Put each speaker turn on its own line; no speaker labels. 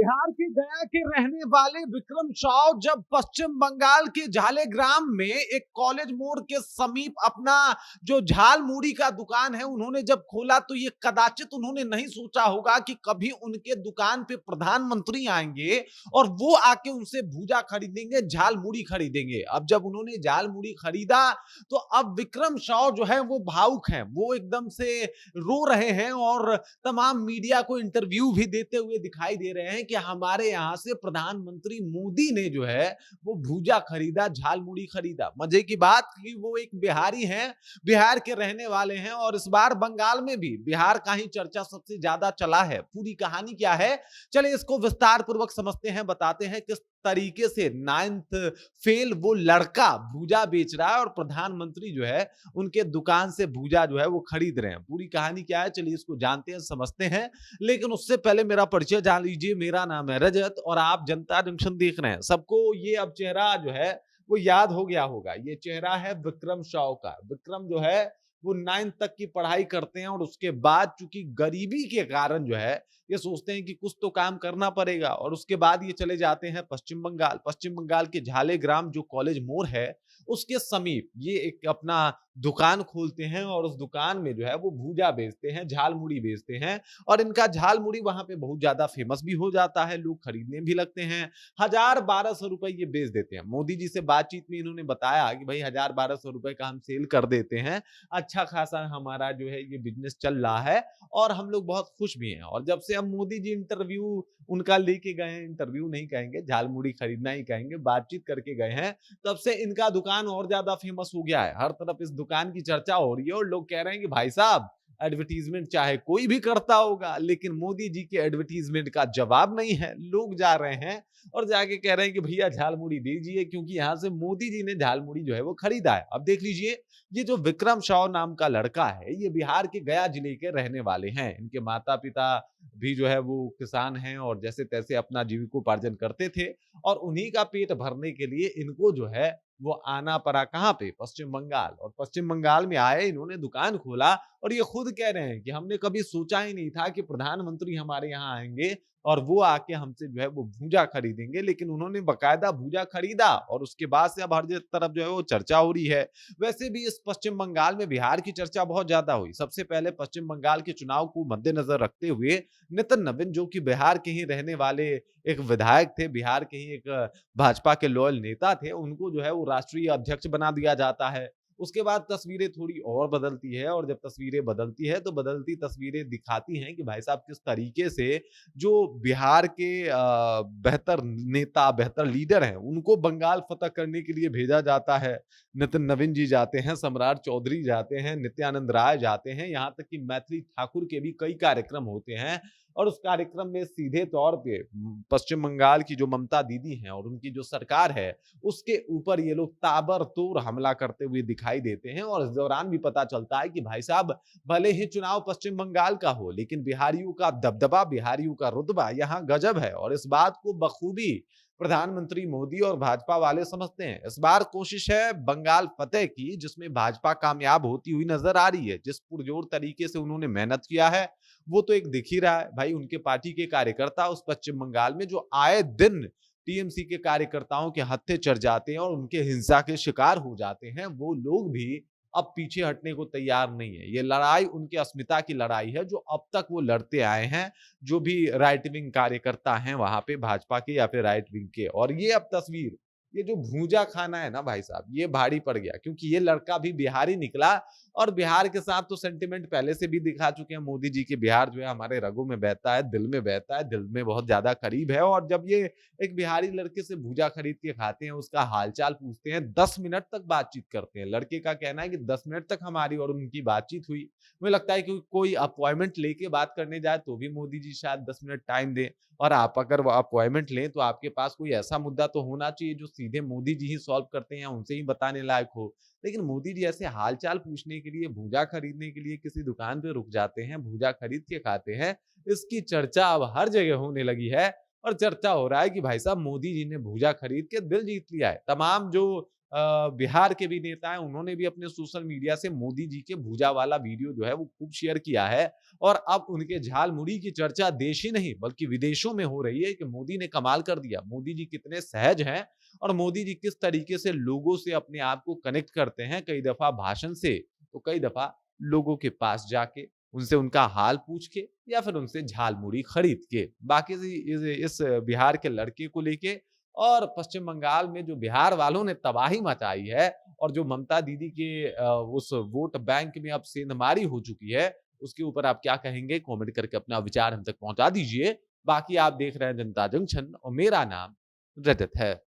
बिहार के गया के रहने वाले विक्रम साव जब पश्चिम बंगाल के झालेग्राम में एक कॉलेज मोड़ के समीप अपना जो झाल मूड़ी का दुकान है उन्होंने जब खोला तो ये कदाचित उन्होंने नहीं सोचा होगा कि कभी उनके दुकान पे प्रधानमंत्री आएंगे और वो आके उनसे भूजा खरीदेंगे, झाल मूड़ी खरीदेंगे। अब जब उन्होंने झाल मूड़ी खरीदा तो अब विक्रम साव जो है वो भावुक हैं, वो एकदम से रो रहे हैं और तमाम मीडिया को इंटरव्यू भी देते हुए दिखाई दे रहे हैं कि हमारे यहां से प्रधानमंत्री मोदी ने जो है वो भूजा खरीदा, झाल मुड़ी खरीदा। मजे की बात कि वो एक बिहारी हैं, बिहार के रहने वाले हैं और इस बार बंगाल में भी बिहार का ही चर्चा सबसे ज्यादा चला है। पूरी कहानी क्या है, चलिए इसको विस्तार पूर्वक समझते हैं, बताते हैं किस तरीके से 9th फेल वो लड़का भूजा बेच रहा है और प्रधानमंत्री जो है उनके दुकान से भूजा जो है वो खरीद रहे हैं। पूरी कहानी क्या है चलिए इसको जानते हैं, समझते हैं। लेकिन उससे पहले मेरा परिचय जान लीजिए। मेरा नाम है रजत और आप जनता जंक्शन देख रहे हैं। सबको ये अब चेहरा जो है वो याद हो गया होगा, ये चेहरा है विक्रम साव का। विक्रम जो है वो 9th तक की पढ़ाई करते हैं और उसके बाद चूंकि गरीबी के कारण जो है ये सोचते हैं कि कुछ तो काम करना पड़ेगा और उसके बाद ये चले जाते हैं पश्चिम बंगाल। पश्चिम बंगाल के झालेग्राम जो कॉलेज मोड़ है उसके समीप ये एक अपना दुकान खोलते हैं और उस दुकान में जो है वो भूजा बेचते हैं, झाल मुड़ी बेचते हैं और इनका झाल मुड़ी वहां पे बहुत ज्यादा फेमस भी हो जाता है, लोग खरीदने भी लगते हैं। 1000-1200 रुपए ये बेच देते हैं। मोदी जी से बातचीत में इन्होंने बताया कि भाई 1000-1200 रुपए का हम सेल कर देते हैं, अच्छा खासा हमारा जो है ये बिजनेस चल रहा है और हम लोग बहुत खुश भी हैं। और जब से हम मोदी जी इंटरव्यू उनका लेके गए हैं, इंटरव्यू नहीं कहेंगे, झाल मुड़ी खरीदना ही कहेंगे, बातचीत करके गए हैं, तब से इनका दुकान और ज्यादा फेमस हो गया है। हर तरफ इस दुकान की चर्चा हो रही है और लोग कह रहे हैं कि भाई साहब एडवर्टीजमेंट चाहे कोई भी करता होगा लेकिन मोदी जी के एडवर्टीजमेंट का जवाब नहीं है। लोग जा रहे हैं और जाके कह रहे हैं कि भैया झाल मुड़ी दीजिए क्योंकि यहां से मोदी जी ने झाल मुड़ी जो है वो खरीदा है। अब देख लीजिए, ये जो विक्रम साव नाम का लड़का है ये बिहार के गया जिले के रहने वाले हैं। इनके माता पिता भी जो है वो किसान हैं और जैसे तैसे अपना जीविकोपार्जन करते थे और उन्हीं का पेट भरने के लिए इनको जो है वो आना पड़ा कहाँ पे, पश्चिम बंगाल। और पश्चिम बंगाल में आए, इन्होंने दुकान खोला और ये खुद कह रहे हैं कि हमने कभी सोचा ही नहीं था कि प्रधानमंत्री हमारे यहाँ आएंगे और वो आके हमसे जो है वो भूजा खरीदेंगे। लेकिन उन्होंने बकायदा भूजा खरीदा और उसके बाद से अब हर तरफ जो है वो चर्चा हो रही है। वैसे भी इस पश्चिम बंगाल में बिहार की चर्चा बहुत ज्यादा हुई। सबसे पहले पश्चिम बंगाल के चुनाव को मद्देनजर रखते हुए नितिन नवीन जो कि बिहार के ही रहने वाले एक विधायक थे, बिहार के ही एक भाजपा के लॉयल नेता थे, उनको जो है वो राष्ट्रीय अध्यक्ष बना दिया जाता है। उसके बाद तस्वीरें थोड़ी और बदलती है और जब तस्वीरें बदलती है तो बदलती तस्वीरें दिखाती हैं कि भाई साहब किस तरीके से जो बिहार के बेहतर नेता, बेहतर लीडर हैं उनको बंगाल फतह करने के लिए भेजा जाता है। नितिन नवीन जी जाते हैं, सम्राट चौधरी जाते हैं, नित्यानंद राय जाते हैं, यहाँ तक कि मैथिली ठाकुर के भी कई कार्यक्रम होते हैं और उस कार्यक्रम में सीधे तौर पे पश्चिम बंगाल की जो ममता दीदी हैं और उनकी जो सरकार है उसके ऊपर ये लोग ताबड़तोड़ हमला करते हुए दिखाई देते हैं। और इस दौरान भी पता चलता है कि भाई साहब भले ही चुनाव पश्चिम बंगाल का हो लेकिन बिहारियों का दबदबा, बिहारियों का रुतबा यहाँ गजब है और इस बात को बखूबी प्रधानमंत्री मोदी और भाजपा वाले समझते हैं। इस बार कोशिश है बंगाल फतेह की जिसमें भाजपा कामयाब होती हुई नजर आ रही है। जिस पुरजोर तरीके से उन्होंने मेहनत किया है वो तो एक दिख ही रहा है। भाई उनके पार्टी के कार्यकर्ता उस पश्चिम बंगाल में जो आए दिन टीएमसी के कार्यकर्ताओं के हत्थे चढ़ जाते हैं और उनके हिंसा के शिकार हो जाते हैं, वो लोग भी अब पीछे हटने को तैयार नहीं है। ये लड़ाई उनकी अस्मिता की लड़ाई है जो अब तक वो लड़ते आए हैं, जो भी राइट विंग कार्यकर्ता हैं वहां पे भाजपा के या फिर राइट विंग के। और ये अब तस्वीर, ये जो भूजा खाना है ना भाई साहब, ये भारी पड़ गया क्योंकि ये लड़का भी बिहारी निकला और बिहार के साथ तो सेंटिमेंट पहले से भी दिखा चुके हैं मोदी जी के। बिहार जो है हमारे रगों में बहता है, दिल में बहता है, दिल में बहुत ज्यादा करीब है। और जब ये एक बिहारी लड़के से भूजा खरीद के खाते हैं, उसका हालचाल पूछते हैं, 10 मिनट तक बातचीत करते हैं। लड़के का कहना है कि 10 मिनट तक हमारी और उनकी बातचीत हुई। मुझे लगता है कि कोई अपॉइंटमेंट लेके बात करने जाए तो भी मोदी जी शायद 10 मिनट टाइम दें और आप अगर वो अपॉइंटमेंट लें तो आपके पास कोई ऐसा मुद्दा तो होना चाहिए जो सीधे मोदी जी ही सॉल्व करते हैं, उनसे ही बताने लायक हो। लेकिन मोदी जी ऐसे हालचाल पूछने के लिए, भूजा खरीदने के लिए किसी दुकान पे रुक जाते हैं, भूजा खरीद के खाते हैं। इसकी चर्चा अब हर जगह होने लगी है और चर्चा हो रहा है कि भाई साहब मोदी जी ने भूजा खरीद के दिल जीत लिया है। तमाम जो बिहार के भी नेता हैं, उन्होंने भी अपने सोशल मीडिया से मोदी जी के भूजा वाला वीडियो जो है वो खूब शेयर किया है और अब उनके झालमुड़ी की चर्चा देश ही नहीं बल्कि विदेशों में हो रही है कि मोदी ने कमाल कर दिया। मोदी जी कितने सहज हैं और मोदी जी किस तरीके से लोगों से अपने आप को कनेक्ट करते हैं, कई दफा भाषण से, तो कई दफा लोगों के पास जाके, उनसे उनका हाल पूछ के या फिर उनसे झालमुड़ी खरीद के। बाकी इस बिहार के लड़के को लेके और पश्चिम बंगाल में जो बिहार वालों ने तबाही मचाई है और जो ममता दीदी के उस वोट बैंक में अब सेंधमारी हो चुकी है, उसके ऊपर आप क्या कहेंगे? कमेंट करके अपना विचार हम तक पहुँचा दीजिए। बाकी आप देख रहे हैं जनता जंक्शन और मेरा नाम रजत है।